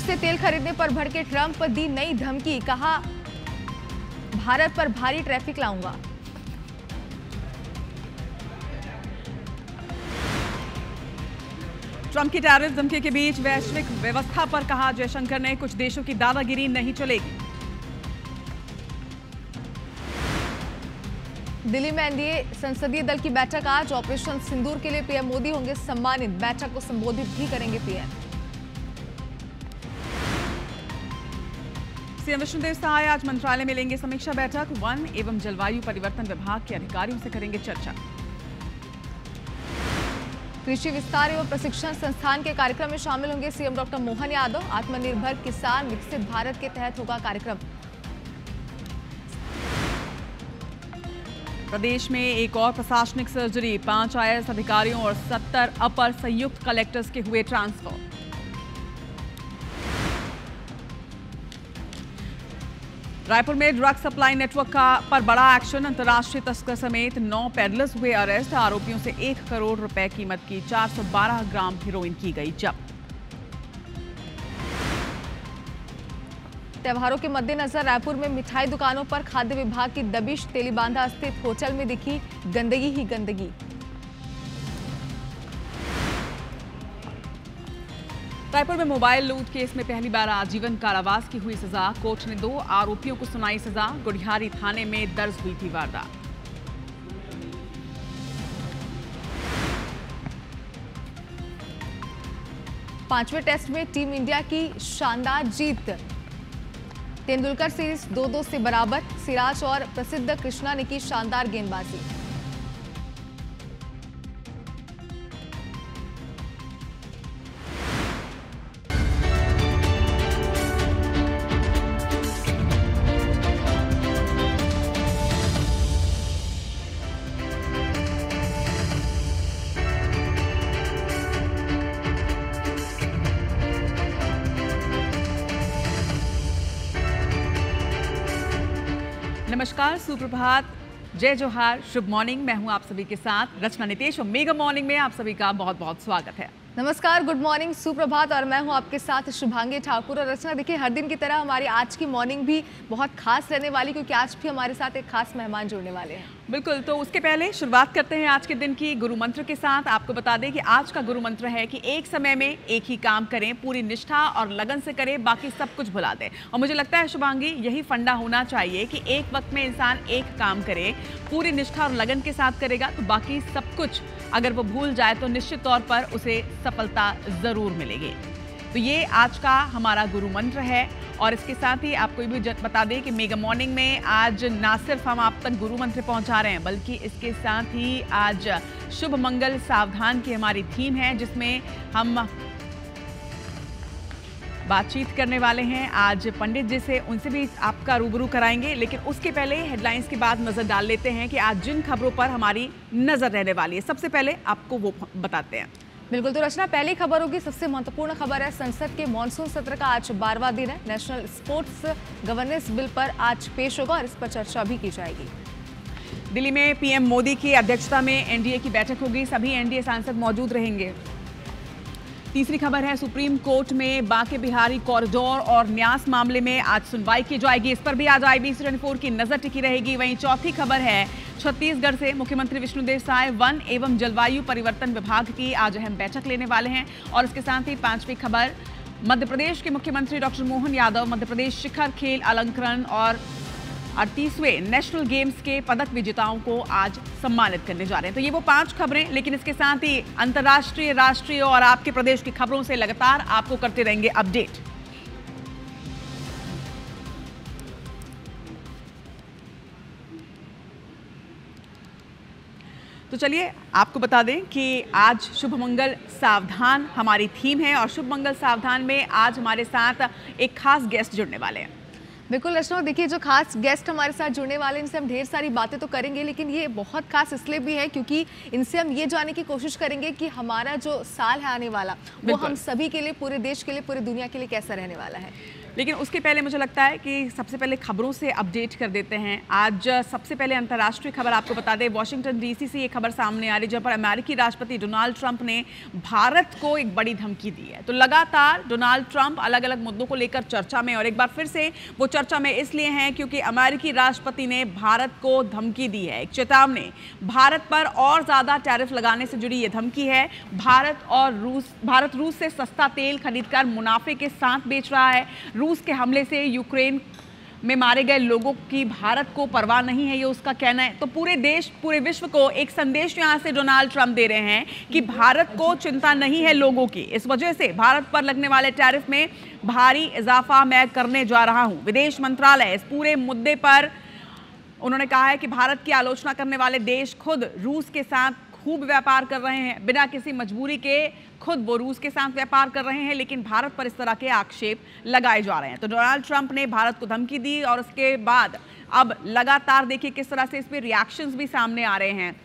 से तेल खरीदने पर भड़के ट्रंप, दी नई धमकी, कहा भारत पर भारी ट्रैफिक लाऊंगा। ट्रंप की टैरिफ धमकी के बीच वैश्विक व्यवस्था पर कहा जयशंकर ने, कुछ देशों की दादागिरी नहीं चलेगी। दिल्ली में एनडीए संसदीय दल की बैठक आज, ऑपरेशन सिंदूर के लिए पीएम मोदी होंगे सम्मानित, बैठक को संबोधित भी करेंगे पीएम। सीएम विष्णुदेव साय आज मंत्रालय में लेंगे समीक्षा बैठक, वन एवं जलवायु परिवर्तन विभाग के अधिकारियों से करेंगे चर्चा। कृषि विस्तार एवं प्रशिक्षण संस्थान के कार्यक्रम में शामिल होंगे सीएम डॉक्टर मोहन यादव, आत्मनिर्भर किसान विकसित भारत के तहत होगा कार्यक्रम। प्रदेश में एक और प्रशासनिक सर्जरी, 5 आईएएस अधिकारियों और 70 अपर संयुक्त कलेक्टर्स के हुए ट्रांसफर। रायपुर में ड्रग सप्लाई नेटवर्क पर बड़ा एक्शन, अंतर्राष्ट्रीय तस्कर समेत 9 पेडलर्स हुए अरेस्ट, आरोपियों से 1 करोड़ रुपए कीमत की 412 ग्राम हेरोइन की गई जब्त। त्योहारों के मद्देनजर रायपुर में मिठाई दुकानों पर खाद्य विभाग की दबिश, तेलीबांधा स्थित होटल में दिखी गंदगी ही गंदगी। रायपुर में मोबाइल लूट केस में पहली बार आजीवन कारावास की हुई सजा, कोर्ट ने 2 आरोपियों को सुनाई सजा, गुढ़ियारी थाने में दर्ज हुई थी वारदात। पांचवें टेस्ट में टीम इंडिया की शानदार जीत, तेंदुलकर सीरीज 2-2 से बराबर, सिराज और प्रसिद्ध कृष्णा ने की शानदार गेंदबाजी। नमस्कार, सुप्रभात, जय जोहार, शुभ मॉर्निंग। मैं हूं आप सभी के साथ रचना नितेश और मेगा मॉर्निंग में आप सभी का बहुत बहुत स्वागत है। नमस्कार, गुड मॉर्निंग, सुप्रभात, और मैं हूं आपके साथ शुभांगी ठाकुर। और रचना, देखिए हर दिन की तरह हमारी आज की मॉर्निंग भी बहुत खास रहने वाली, क्योंकि आज भी हमारे साथ एक खास मेहमान जुड़ने वाले हैं। बिल्कुल, तो उसके पहले शुरुआत करते हैं आज के दिन की गुरु मंत्र के साथ। आपको बता दें कि आज का गुरु मंत्र है कि एक समय में एक ही काम करें, पूरी निष्ठा और लगन से करें, बाकी सब कुछ भुला दें। और मुझे लगता है शुभांगी, यही फंडा होना चाहिए कि एक वक्त में इंसान एक काम करे, पूरी निष्ठा और लगन के साथ करेगा तो बाकी सब कुछ अगर वो भूल जाए तो निश्चित तौर पर उसे सफलता जरूर मिलेगी। तो ये आज का हमारा गुरु मंत्र है। और इसके साथ ही आपको ये भी बता दें कि मेगा मॉर्निंग में आज ना सिर्फ हम आप तक गुरु मंत्र पहुंचा रहे हैं, बल्कि इसके साथ ही आज शुभ मंगल सावधान की हमारी थीम है, जिसमें हम बातचीत करने वाले हैं आज पंडित जी से, उनसे भी आपका रूबरू कराएंगे। लेकिन उसके पहले हेडलाइंस के बाद नजर डाल लेते हैं कि आज जिन खबरों पर हमारी नजर रहने वाली है, सबसे पहले आपको वो बताते हैं। बिल्कुल, तो रचना, पहली खबर होगी, सबसे महत्वपूर्ण खबर है, संसद के मॉनसून सत्र का आज 12वां दिन है। नेशनल स्पोर्ट्स गवर्नेंस बिल पर आज पेश होगा और इस पर चर्चा भी की जाएगी। दिल्ली में पीएम मोदी की अध्यक्षता में एनडीए की बैठक होगी, सभी एनडीए सांसद मौजूद रहेंगे। तीसरी खबर है, सुप्रीम कोर्ट में बांके बिहारी कॉरिडोर और न्यास मामले में आज सुनवाई की जाएगी, इस पर भी आज IBC24 की नजर टिकी रहेगी। वहीं चौथी खबर है, छत्तीसगढ़ से मुख्यमंत्री विष्णुदेव साय वन एवं जलवायु परिवर्तन विभाग की आज अहम बैठक लेने वाले हैं। और इसके साथ ही पांचवी खबर, मध्य प्रदेश के मुख्यमंत्री डॉक्टर मोहन यादव मध्य प्रदेश शिखर खेल अलंकरण और 38वें नेशनल गेम्स के पदक विजेताओं को आज सम्मानित करने जा रहे हैं। तो ये वो 5 खबरें, लेकिन इसके साथ ही अंतर्राष्ट्रीय, राष्ट्रीय और आपके प्रदेश की खबरों से लगातार आपको करते रहेंगे अपडेट। तो चलिए आपको बता दें कि आज शुभ मंगल सावधान हमारी थीम है, और शुभ मंगल सावधान में आज हमारे साथ एक खास गेस्ट जुड़ने वाले हैं। बिल्कुल रचना, देखिए जो खास गेस्ट हमारे साथ जुड़ने वाले हैं, इनसे हम ढेर सारी बातें तो करेंगे, लेकिन ये बहुत खास इसलिए भी है क्योंकि इनसे हम ये जानने की कोशिश करेंगे कि हमारा जो साल है आने वाला, वो हम सभी के लिए, पूरे देश के लिए, पूरी दुनिया के लिए कैसा रहने वाला है। लेकिन उसके पहले मुझे लगता है कि सबसे पहले खबरों से अपडेट कर देते हैं। आज सबसे पहले अंतर्राष्ट्रीय खबर आपको बता दें, वॉशिंगटन डीसी से ये खबर सामने आ रही है, जहां पर अमेरिकी राष्ट्रपति डोनाल्ड ट्रंप ने भारत को एक बड़ी धमकी दी है। तो लगातार डोनाल्ड ट्रंप अलग अलग मुद्दों को लेकर चर्चा में, और एक बार फिर से वो चर्चा में इसलिए हैं क्योंकि अमेरिकी राष्ट्रपति ने भारत को धमकी दी है, एक चेतावनी। भारत पर और ज्यादा टैरिफ लगाने से जुड़ी ये धमकी है। भारत रूस से सस्ता तेल खरीदकर मुनाफे के साथ बेच रहा है। रूस के हमले से यूक्रेन में मारे गए लोगों की भारत को परवाह नहीं है, ये उसका कहना है। तो पूरे विश्व को एक संदेश यहां से डोनाल्ड ट्रंप दे रहे हैं कि भारत को चिंता नहीं है लोगों की, इस वजह से भारत पर लगने वाले टैरिफ में भारी इजाफा मैं करने जा रहा हूं। विदेश मंत्रालय इस पूरे मुद्दे पर उन्होंने कहा है कि भारत की आलोचना करने वाले देश खुद रूस के साथ खूब व्यापार कर रहे हैं, बिना किसी मजबूरी के खुद वो रूस के साथ व्यापार कर रहे हैं, लेकिन भारत पर इस तरह के आक्षेप लगाए जा रहे हैं। तो डोनाल्ड ट्रंप ने भारत को धमकी दी और उसके बाद अब लगातार देखिए किस तरह से इस पे रिएक्शंस भी सामने आ रहे हैं।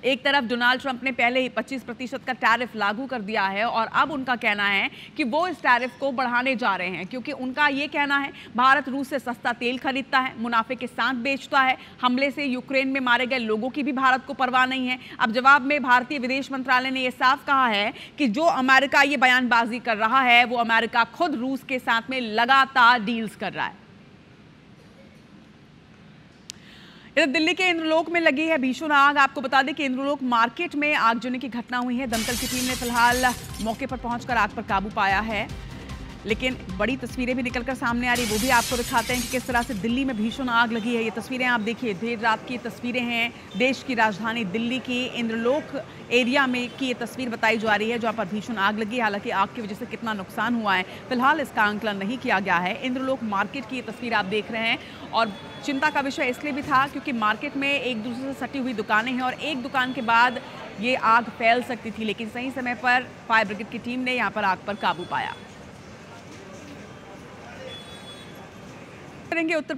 एक तरफ डोनाल्ड ट्रंप ने पहले ही 25% का टैरिफ लागू कर दिया है और अब उनका कहना है कि वो इस टैरिफ को बढ़ाने जा रहे हैं, क्योंकि उनका ये कहना है भारत रूस से सस्ता तेल खरीदता है, मुनाफे के साथ बेचता है। हमले से यूक्रेन में मारे गए लोगों की भी भारत को परवाह नहीं है। अब जवाब में भारतीय विदेश मंत्रालय ने यह साफ कहा है कि जो अमेरिका ये बयानबाजी कर रहा है वो अमेरिका खुद रूस के साथ में लगातार डील्स कर रहा है। इधर दिल्ली के इंद्रलोक में लगी है भीषण आग। आपको बता दें कि इंद्रलोक मार्केट में आगजनी की घटना हुई है। दमकल की टीम ने फिलहाल मौके पर पहुंचकर आग पर काबू पाया है, लेकिन बड़ी तस्वीरें भी निकलकर सामने आ रही, वो भी आपको दिखाते हैं कि किस तरह से दिल्ली में भीषण आग लगी है। ये तस्वीरें आप देखिए, देर रात की तस्वीरें हैं, देश की राजधानी दिल्ली की इंद्रलोक एरिया में की ये तस्वीर बताई जा रही है, जहाँ पर भीषण आग लगी। हालांकि आग की वजह से कितना नुकसान हुआ है फिलहाल इसका आंकलन नहीं किया गया है। इंद्रलोक मार्केट की ये तस्वीर आप देख रहे हैं, और चिंता का विषय इसलिए भी था क्योंकि मार्केट में एक दूसरे से सटी हुई दुकानें हैं और एक दुकान के बाद ये आग फैल सकती थी, लेकिन सही समय पर फायर ब्रिगेड की टीम ने यहाँ पर आग पर काबू पाया। करेंगे उत्तर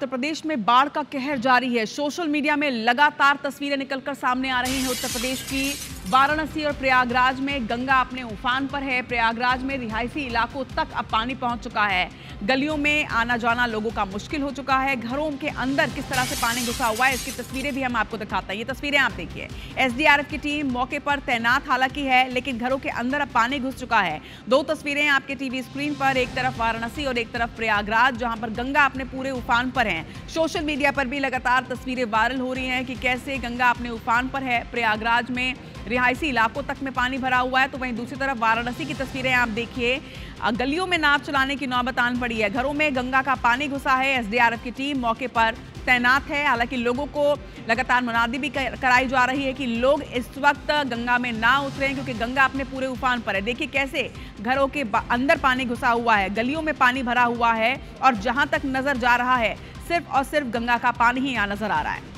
प्रदेश में बाढ़ का कहर जारी है। सोशल मीडिया में लगातार तस्वीरें निकलकर सामने आ रही हैं उत्तर प्रदेश की। वाराणसी और प्रयागराज में गंगा अपने उफान पर है। प्रयागराज में रिहायशी इलाकों तक अब पानी पहुंच चुका है। गलियों में आना जाना लोगों का मुश्किल हो चुका है। घरों के अंदर किस तरह से पानी घुसा हुआ है इसकी तस्वीरें भी हम आपको दिखाते हैं। ये तस्वीरें आप देखिए, एसडीआरएफ की टीम मौके पर तैनात हालांकि है, लेकिन घरों के अंदर अब पानी घुस चुका है। दो तस्वीरें आपके टीवी स्क्रीन पर, एक तरफ वाराणसी और एक तरफ प्रयागराज, जहां पर गंगा अपने पूरे उफान पर है। सोशल मीडिया पर भी लगातार तस्वीरें वायरल हो रही हैं कि कैसे गंगा अपने उफान पर है। प्रयागराज में रिहायशी इलाकों तक में पानी भरा हुआ है, तो वहीं दूसरी तरफ वाराणसी की तस्वीरें आप देखिए, गलियों में नाव चलाने की नौबत आन पड़ी है। घरों में गंगा का पानी घुसा है। एसडीआरएफ की टीम मौके पर तैनात है। हालांकि लोगों को लगातार मुनादी भी कराई जा रही है कि लोग इस वक्त गंगा में ना उतरें, क्योंकि गंगा अपने पूरे उफान पर है। देखिए कैसे घरों के अंदर पानी घुसा हुआ है, गलियों में पानी भरा हुआ है, और जहां तक नजर जा रहा है सिर्फ और सिर्फ गंगा का पानी ही यहां नजर आ रहा है।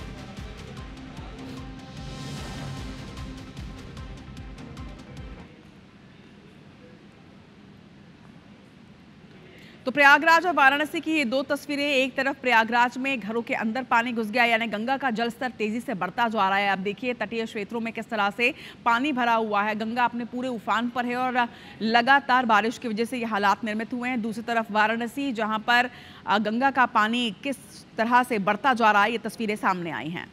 तो प्रयागराज और वाराणसी की ये दो तस्वीरें, एक तरफ प्रयागराज में घरों के अंदर पानी घुस गया, यानी गंगा का जलस्तर तेजी से बढ़ता जा रहा है। आप देखिए तटीय क्षेत्रों में किस तरह से पानी भरा हुआ है, गंगा अपने पूरे उफान पर है और लगातार बारिश की वजह से ये हालात निर्मित हुए हैं। दूसरी तरफ वाराणसी, जहां पर गंगा का पानी किस तरह से बढ़ता जा रहा है, ये तस्वीरें सामने आई हैं।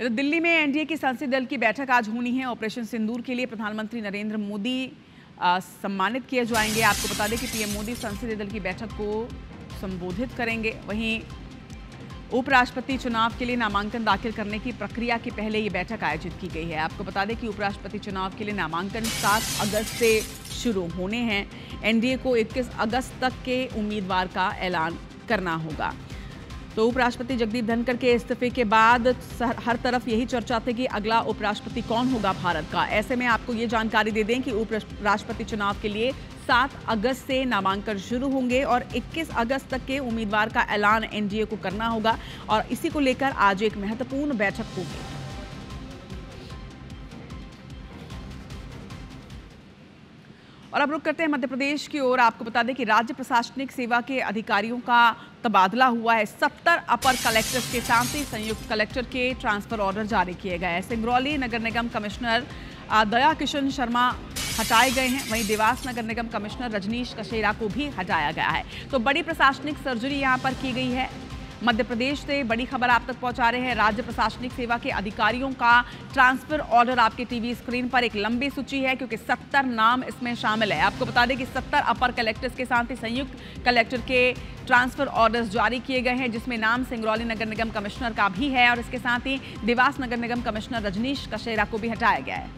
दिल्ली में एनडीए की संसदीय दल की बैठक आज होनी है। ऑपरेशन सिंदूर के लिए प्रधानमंत्री नरेंद्र मोदी सम्मानित किए जाएंगे। आपको बता दें कि पीएम मोदी संसदीय दल की बैठक को संबोधित करेंगे। वहीं उपराष्ट्रपति चुनाव के लिए नामांकन दाखिल करने की प्रक्रिया की पहले ये बैठक आयोजित की गई है। आपको बता दें कि उपराष्ट्रपति चुनाव के लिए नामांकन 7 अगस्त से शुरू होने हैं। एनडीए को 21 अगस्त तक के उम्मीदवार का ऐलान करना होगा। तो उपराष्ट्रपति जगदीप धनखड़ के इस्तीफे के बाद हर तरफ यही चर्चा थी कि अगला उपराष्ट्रपति कौन होगा भारत का। ऐसे में आपको ये जानकारी दे दें कि उपराष्ट्रपति चुनाव के लिए 7 अगस्त से नामांकन शुरू होंगे और 21 अगस्त तक के उम्मीदवार का ऐलान एनडीए को करना होगा, और इसी को लेकर आज एक महत्वपूर्ण बैठक होगी। और अब रुक करते हैं मध्य प्रदेश की ओर। आपको बता दें कि राज्य प्रशासनिक सेवा के अधिकारियों का तबादला हुआ है। 70 अपर कलेक्टर्स के साथ ही संयुक्त कलेक्टर के ट्रांसफर ऑर्डर जारी किए गए हैं। सिंगरौली नगर निगम कमिश्नर दया किशन शर्मा हटाए गए हैं। वहीं देवास नगर निगम कमिश्नर रजनीश कशेरा को भी हटाया गया है। तो बड़ी प्रशासनिक सर्जरी यहां पर की गई है। मध्य प्रदेश से बड़ी खबर आप तक पहुंचा रहे हैं। राज्य प्रशासनिक सेवा के अधिकारियों का ट्रांसफर ऑर्डर आपके टीवी स्क्रीन पर। एक लंबी सूची है क्योंकि 70 नाम इसमें शामिल है। आपको बता दें कि 70 अपर कलेक्टर्स के साथ ही संयुक्त कलेक्टर के ट्रांसफर ऑर्डर्स जारी किए गए हैं, जिसमें नाम सिंगरौली नगर निगम कमिश्नर का भी है और इसके साथ ही देवास नगर निगम कमिश्नर रजनीश कशेरा को भी हटाया गया है।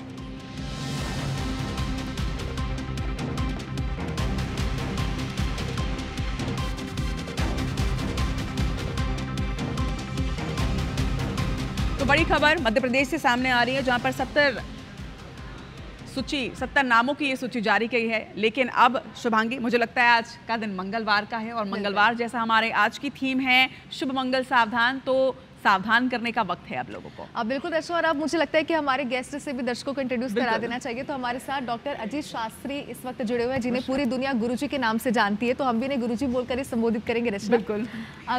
तो बड़ी खबर मध्य प्रदेश से सामने आ रही है, जहां पर 70 नामों की ये सूची जारी की है। लेकिन अब शुभांगी, मुझे लगता है आज का दिन मंगलवार का है और मंगलवार जैसा हमारे आज की थीम है शुभ मंगल सावधान, तो सावधान करने का वक्त है आप लोगों को। अब बिल्कुल दर्शकों, और अब मुझे लगता है कि हमारे गेस्ट से भी दर्शकों को इंट्रोड्यूस करा देना चाहिए। तो हमारे साथ डॉक्टर अजीत शास्त्री इस वक्त जुड़े हुए हैं, जिन्हें पूरी दुनिया गुरुजी के नाम से जानती है। तो हम भी इन्हें गुरुजी बोलकर ही संबोधित करेंगे। रचना, बिल्कुल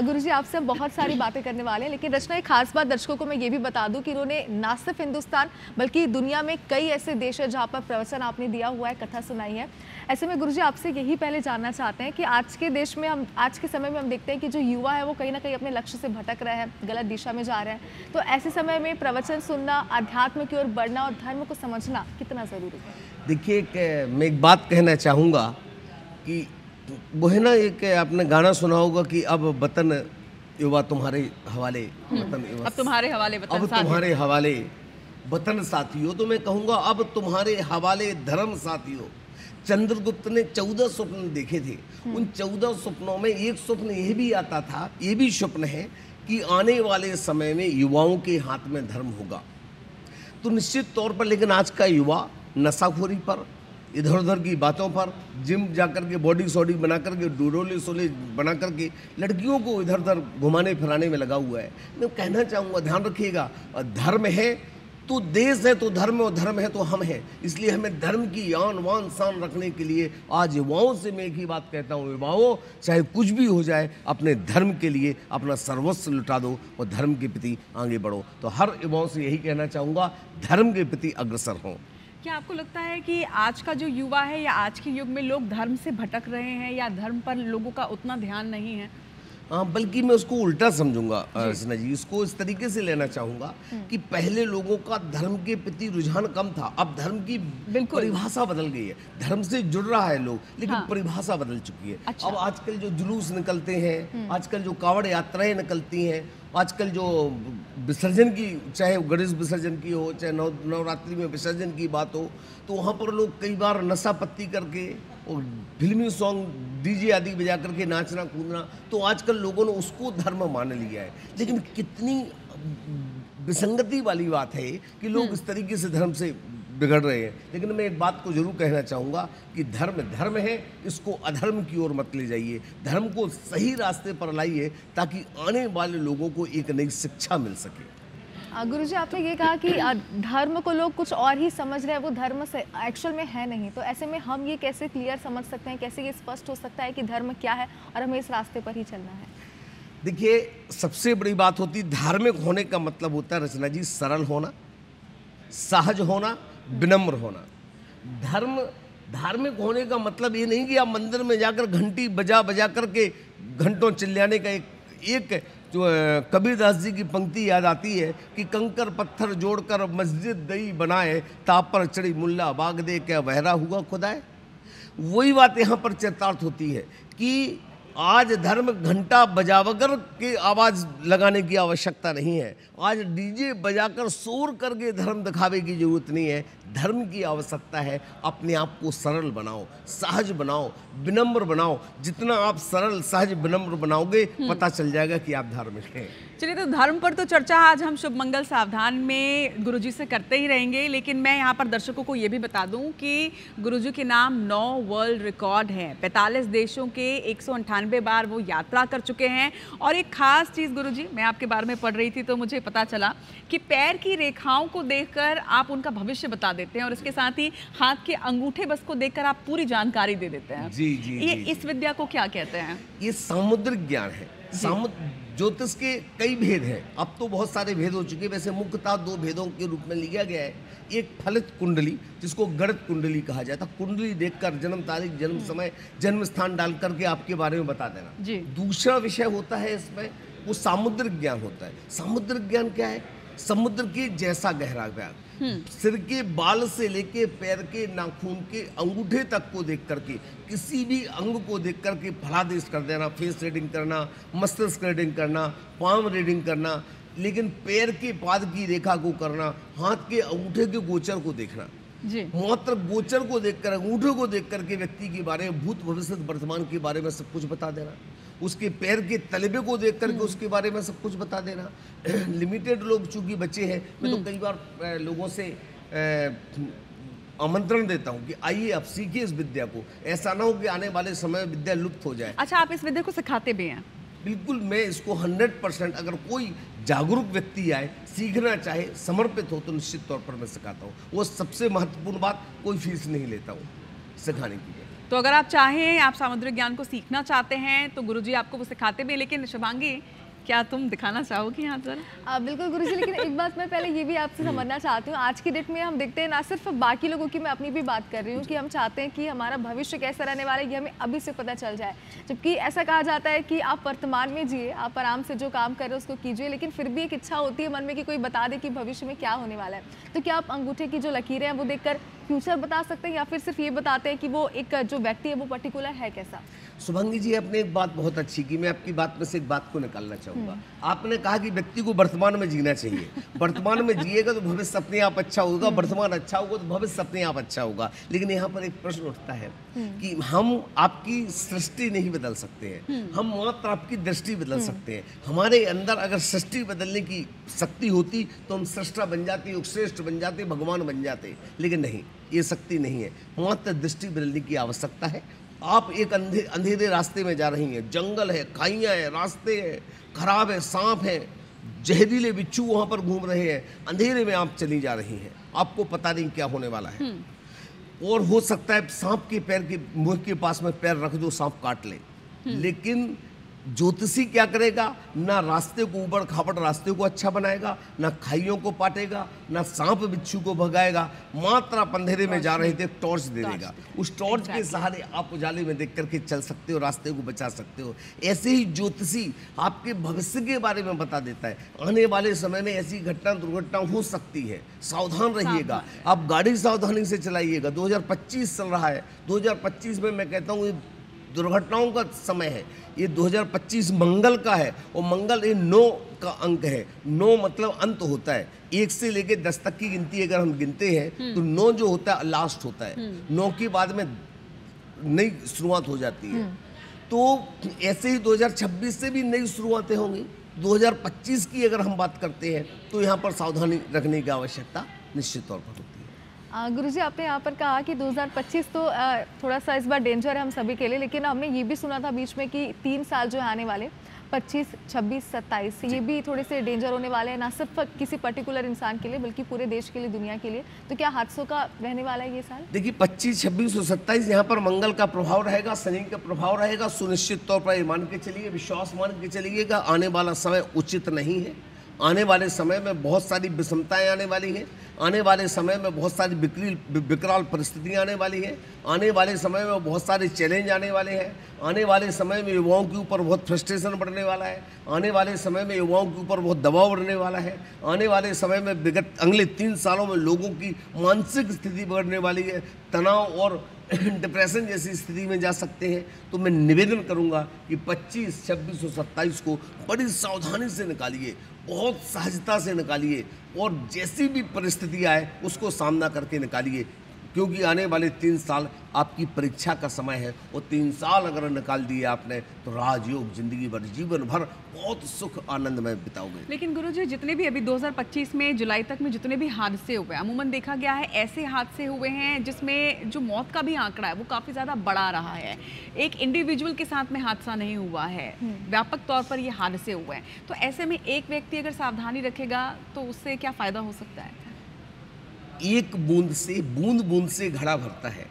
गुरुजी, आपसे हम बहुत सारी बातें करने वाले हैं, लेकिन रचना एक खास बात दर्शकों को मैं ये भी बता दूं कि इन्होंने ना सिर्फ हिंदुस्तान बल्कि दुनिया में कई ऐसे देश है जहाँ पर प्रवचन आपने दिया हुआ है, कथा सुनाई है। ऐसे में गुरुजी आपसे यही पहले जानना चाहते हैं कि आज के देश में आज के समय में हम देखते हैं कि जो युवा है वो कहीं ना कहीं अपने लक्ष्य से भटक रहे हैं, गलत दिशा में जा रहे हैं। तो ऐसे समय में प्रवचन सुनना, अध्यात्म की ओर बढ़ना और धर्म को समझना कितना जरूरी है? देखिए, मैं एक बात कहना चाहूँगा कि वो है ना, एक आपने गाना सुना होगा कि अब वतन युवा तुम्हारे हवाले, वतन युवा अब तुम्हारे हवाले वतन, अब तुम्हारे हवाले वतन साथियों। तो मैं कहूँगा अब तुम्हारे हवाले धर्म साथियों। चंद्रगुप्त ने 14 स्वप्न देखे थे। उन 14 स्वप्नों में एक स्वप्न यह भी आता था, ये भी स्वप्न है कि आने वाले समय में युवाओं के हाथ में धर्म होगा। तो निश्चित तौर पर लेकिन आज का युवा नशाखोरी पर, इधर उधर की बातों पर, जिम जाकर के बॉडी सॉडी बना करके, डोरोले सोले बना करके लड़कियों को इधर उधर घुमाने फिराने में लगा हुआ है। मैं कहना चाहूँगा, ध्यान रखिएगा, धर्म है तो देश है, तो धर्म, और धर्म है तो हम हैं। इसलिए हमें धर्म की आन वान शान रखने के लिए आज युवाओं से मैं एक ही बात कहता हूँ, युवाओं चाहे कुछ भी हो जाए, अपने धर्म के लिए अपना सर्वस्व लुटा दो और धर्म के प्रति आगे बढ़ो। तो हर युवाओं से यही कहना चाहूँगा, धर्म के प्रति अग्रसर हों। क्या आपको लगता है कि आज का जो युवा है या आज के युग में लोग धर्म से भटक रहे हैं या धर्म पर लोगों का उतना ध्यान नहीं है? हाँ, बल्कि मैं उसको उल्टा समझूंगा रचना जी। इसको इस तरीके से लेना चाहूँगा कि पहले लोगों का धर्म के प्रति रुझान कम था, अब धर्म की परिभाषा बदल गई है। धर्म से जुड़ रहा है लोग, लेकिन परिभाषा बदल चुकी है। अच्छा। अब आजकल जो जुलूस निकलते हैं, आजकल जो कावड़ यात्राएं निकलती हैं, आजकल जो विसर्जन की, चाहे गणेश विसर्जन की हो, चाहे नवरात्रि में विसर्जन की बात हो, तो वहाँ पर लोग कई बार नशा पत्ती करके और फिल्मी सॉन्ग डीजे आदि बजा करके नाचना कूदना, तो आजकल लोगों ने उसको धर्म मान लिया है। लेकिन कितनी विसंगति वाली बात है कि लोग इस तरीके से धर्म से बिगड़ रहे हैं। लेकिन मैं एक बात को जरूर कहना चाहूँगा कि धर्म धर्म है, इसको अधर्म की ओर मत ले जाइए। धर्म को सही रास्ते पर लाइए ताकि आने वाले लोगों को एक नई शिक्षा मिल सके। गुरुजी, आपने ये कहा कि धर्म को लोग कुछ और ही समझ रहे हैं, वो धर्म से एक्चुअल में है नहीं। तो ऐसे में हम ये कैसे क्लियर समझ सकते हैं, कैसे ये स्पष्ट हो सकता है कि धर्म क्या है और हमें इस रास्ते पर ही चलना है? देखिए, सबसे बड़ी बात होती, धार्मिक होने का मतलब होता है रचना जी, सरल होना, सहज होना, विनम्र होना। धार्मिक होने का मतलब ये नहीं कि आप मंदिर में जाकर घंटी बजा बजा करके घंटों चिल्लाने का। एक जो कबीरदास जी की पंक्ति याद आती है कि कंकर पत्थर जोड़कर मस्जिद दई बनाए, ताप पर चढ़ी मुल्ला बाग दे क्या बहरा हुआ खुदाए। वही बात यहाँ पर चरितार्थ होती है कि आज धर्म घंटा बजाकर के आवाज़ लगाने की आवश्यकता नहीं है। आज डीजे बजाकर शोर करके धर्म दिखावे की जरूरत नहीं है। धर्म की आवश्यकता है अपने आप को सरल बनाओ, सहज बनाओ, विनम्र बनाओ। जितना आप सरल, सहज, विनम्र बनाओगे, पता चल जाएगा कि आप धार्मिक हैं। चलिए, तो धर्म पर तो चर्चा आज हम शुभ मंगल सावधान में गुरुजी से करते ही रहेंगे, लेकिन मैं यहाँ पर दर्शकों को ये भी बता दूं कि गुरुजी के नाम 9 वर्ल्ड रिकॉर्ड हैं। 45 देशों के 198 बार वो यात्रा कर चुके हैं। और एक खास चीज़ गुरुजी, मैं आपके बारे में पढ़ रही थी तो मुझे पता चला कि पैर की रेखाओं को देखकर आप उनका भविष्य बता देते हैं और इसके साथ ही हाथ के अंगूठे बस को देखकर आप पूरी जानकारी दे देते हैं। जी जी, ये इस विद्या को क्या कहते हैं? ये सामुद्रिक ज्ञान है। ज्योतिष के कई भेद हैं, अब तो बहुत सारे भेद हो चुके हैं। वैसे मुख्यतः 2 भेदों के रूप में लिया गया है। एक फलित कुंडली, जिसको गणित कुंडली कहा जाता है, कुंडली देखकर जन्म तारीख, जन्म समय, जन्म स्थान डाल करके आपके बारे में बता देना जी। दूसरा विषय होता है इसमें, वो सामुद्रिक ज्ञान होता है। सामुद्रिक ज्ञान क्या है? समुद्र के जैसा गहरा ज्ञान, सिर के बाल से लेके पैर के नाखून के अंगूठे तक को देख करके, किसी भी अंग को देख करके फलादेश कर देना, फेस रीडिंग करना, मस्तिष्क रीडिंग करना, पाम रीडिंग करना, लेकिन पैर के पाद की रेखा को करना, हाथ के अंगूठे के गोचर को देखना, जी। मात्र गोचर को देखकर, अंगूठे को देख करके व्यक्ति के बारे में, भूत भविष्य वर्तमान के बारे में सब कुछ बता देना, उसके पैर के तलबे को देख करके उसके बारे में सब कुछ बता देना। लिमिटेड लोग चूंकि बच्चे हैं, मैं तो कई बार लोगों से आमंत्रण देता हूं कि आइए आप सीखिए इस विद्या को, ऐसा ना हो कि आने वाले समय में विद्या लुप्त हो जाए। अच्छा, आप इस विद्या को सिखाते भी हैं? बिल्कुल, मैं इसको 100%, अगर कोई जागरूक व्यक्ति आए, सीखना चाहे, समर्पित हो, तो निश्चित तौर पर मैं सिखाता हूँ। वो सबसे महत्वपूर्ण बात, कोई फीस नहीं लेता हूँ सिखाने की। तो अगर आप चाहें, आप सामुद्रिक ज्ञान को सीखना चाहते हैं, तो गुरुजी आपको वो सिखाते भी। लेकिन शुभांगी, क्या तुम दिखाना चाहोगी यहाँ जरा? बिल्कुल गुरुजी, लेकिन एक बात मैं पहले ये भी आपसे समझना चाहती हूँ। आज की डेट में हम देखते हैं, ना सिर्फ बाकी लोगों की, मैं अपनी भी बात कर रही हूँ, कि हम चाहते हैं कि हमारा भविष्य कैसा रहने वाला है ये हमें अभी से पता चल जाए। जबकि ऐसा कहा जाता है कि आप वर्तमान में जिए, आप आराम से जो काम कर रहे हो उसको कीजिए, लेकिन फिर भी एक इच्छा होती है मन में कि कोई बता दे कि भविष्य में क्या होने वाला है। तो क्या आप अंगूठे की जो लकीरें हैं वो देखकर फ्यूचर बता सकते हैं, या फिर सिर्फ ये बताते हैं कि वो एक जो व्यक्ति है वो पर्टिकुलर है कैसा? शुभांगी जी, आपने एक बात बहुत अच्छी की, मैं आपकी बात में से एक बात को निकालना चाहूंगा। आपने कहा कि व्यक्ति को वर्तमान में जीना चाहिए। वर्तमान में जिएगा तो भविष्य अपने आप अच्छा होगा, वर्तमान अच्छा होगा तो भविष्य अपने आप अच्छा होगा। लेकिन यहाँ पर एक प्रश्न उठता है कि हम आपकी सृष्टि नहीं बदल सकते हैं, हम मात्र आपकी दृष्टि बदल सकते हैं। हमारे अंदर अगर सृष्टि बदलने की शक्ति होती तो हम सृष्टा बन जाते, युगश्रेष्ठ बन जाते, भगवान बन जाते। लेकिन नहीं, ये शक्ति नहीं है, मात्र दृष्टि बदलने की आवश्यकता है। आप एक अंधेरे रास्ते में जा रही हैं, जंगल है, खाइयाँ हैं, रास्ते हैं, खराब है, सांप है, जहरीले बिच्छू वहाँ पर घूम रहे हैं, अंधेरे में आप चली जा रही हैं, आपको पता नहीं क्या होने वाला है। और हो सकता है सांप के पैर के मुंह के पास में पैर रख दो, सांप काट ले। लेकिन ज्योतिषी क्या करेगा? ना रास्ते को ऊबड़ खाबड़ रास्ते को अच्छा बनाएगा, ना खाइयों को पाटेगा, ना सांप बिच्छू को भगाएगा। मात्र आप अंधेरे में जा रहे थे, टॉर्च दे देगा। उस टॉर्च के सहारे आप उजाले में देख करके चल सकते हो, रास्ते को बचा सकते हो। ऐसे ही ज्योतिषी आपके भविष्य के बारे में बता देता है। आने वाले समय में ऐसी घटना दुर्घटना हो सकती है, सावधान रहिएगा। आप गाड़ी सावधानी से चलाइएगा। 2025 चल रहा है, 2025 में मैं कहता हूँ दुर्घटनाओं का समय है। ये 2025 मंगल का है, और मंगल ये 9 का अंक है। 9 मतलब अंत होता है। 1 से लेके 10 तक की गिनती अगर हम गिनते हैं तो 9 जो होता है लास्ट होता है। 9 के बाद में नई शुरुआत हो जाती है। तो ऐसे ही 2026 से भी नई शुरुआतें होंगी। 2025 की अगर हम बात करते हैं तो यहाँ पर सावधानी रखने की आवश्यकता निश्चित तौर पर होती है। गुरुजी, आपने यहाँ पर कहा कि 2025 तो थोड़ा सा इस बार डेंजर है हम सभी के लिए, लेकिन हमने ये भी सुना था बीच में कि 3 साल जो है आने वाले 25, 26, 27 ये भी थोड़े से डेंजर होने वाले हैं, ना सिर्फ किसी पर्टिकुलर इंसान के लिए बल्कि पूरे देश के लिए, दुनिया के लिए। तो क्या हादसों का रहने वाला है ये साल? देखिए, 25, 26 और 27 यहाँ पर मंगल का प्रभाव रहेगा, शनि का प्रभाव रहेगा। सुनिश्चित तौर पर मान के चलिए, विश्वास मान के चलिएगा, आने वाला समय उचित नहीं है। आने वाले समय में बहुत सारी विषमताएं आने वाली हैं। आने वाले समय में बहुत सारी विकराल परिस्थितियां आने वाली हैं। आने वाले समय में बहुत सारे चैलेंज आने वाले हैं। आने वाले समय में युवाओं के ऊपर बहुत फ्रस्ट्रेशन बढ़ने वाला है। आने वाले समय में युवाओं के ऊपर बहुत दबाव बढ़ने वाला है। आने वाले समय में विगत अगले 3 सालों में लोगों की मानसिक स्थिति बढ़ने वाली है, तनाव और डिप्रेशन जैसी स्थिति में जा सकते हैं। तो मैं निवेदन करूंगा कि 25, 26 और 27 को बड़ी सावधानी से निकालिए, बहुत सहजता से निकालिए, और जैसी भी परिस्थिति आए उसको सामना करके निकालिए, क्योंकि आने वाले 3 साल आपकी परीक्षा का समय है। और 3 साल अगर निकाल दिए आपने तो राजयोग जिंदगी भर, जीवन भर बहुत सुख आनंद में बिताओगे। लेकिन गुरुजी, जितने भी अभी 2025 में जुलाई तक में जितने भी हादसे हुए, अमूमन देखा गया है ऐसे हादसे हुए हैं जिसमें जो मौत का भी आंकड़ा है वो काफ़ी ज़्यादा बड़ा रहा है। एक इंडिविजुअल के साथ में हादसा नहीं हुआ है, व्यापक तौर पर ये हादसे हुए हैं। तो ऐसे में एक व्यक्ति अगर सावधानी रखेगा तो उससे क्या फ़ायदा हो सकता है? एक बूंद से घड़ा भरता है।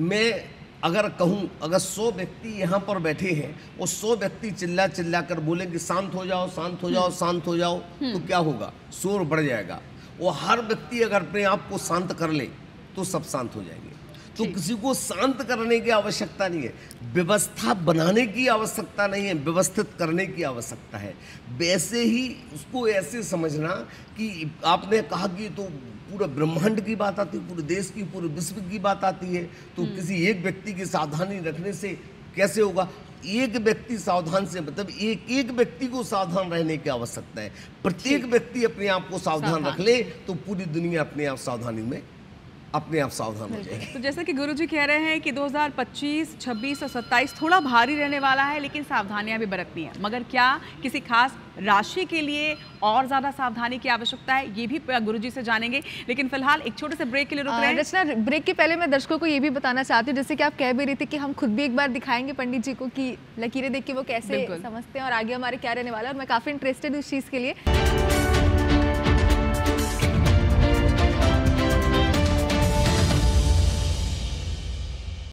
मैं अगर कहूँ, अगर 100 व्यक्ति यहाँ पर बैठे हैं और 100 व्यक्ति चिल्ला चिल्ला कर बोले कि शांत हो जाओ, शांत हो जाओ, शांत हो जाओ, तो क्या होगा? शोर बढ़ जाएगा। और हर व्यक्ति अगर अपने आप को शांत कर ले तो सब शांत हो जाएंगे। तो किसी को शांत करने की आवश्यकता नहीं है, व्यवस्था बनाने की आवश्यकता नहीं है, व्यवस्थित करने की आवश्यकता है। वैसे ही उसको ऐसे समझना कि आपने कहा कि तो पूरे ब्रह्मांड की बात आती है, पूरे देश की, पूरे विश्व की बात आती है, तो किसी एक व्यक्ति की सावधानी रखने से कैसे होगा? एक व्यक्ति सावधान से मतलब एक एक व्यक्ति को सावधान रहने की आवश्यकता है। प्रत्येक व्यक्ति अपने आप को सावधान रख ले तो पूरी दुनिया अपने आप सावधानी में अपने आप सावधान हो जाएगी। तो जैसा कि गुरुजी कह रहे हैं कि 2025, 26 और 27 थोड़ा भारी रहने वाला है, लेकिन सावधानियां भी बरतनी है। मगर क्या किसी खास राशि के लिए और ज्यादा सावधानी की आवश्यकता है, ये भी गुरुजी से जानेंगे। लेकिन फिलहाल एक छोटे से ब्रेक के लिए रुक रहे हैं। रचना, ब्रेक के पहले मैं दर्शकों को ये भी बताना चाहती हूँ, जैसे कि आप कह भी रही थी कि हम खुद भी एक बार दिखाएंगे पंडित जी को कि लकीरें देख के वो कैसे समझते हैं और आगे हमारे क्या रहने वाला है, और मैं काफी इंटरेस्टेड हूँ इस चीज के लिए।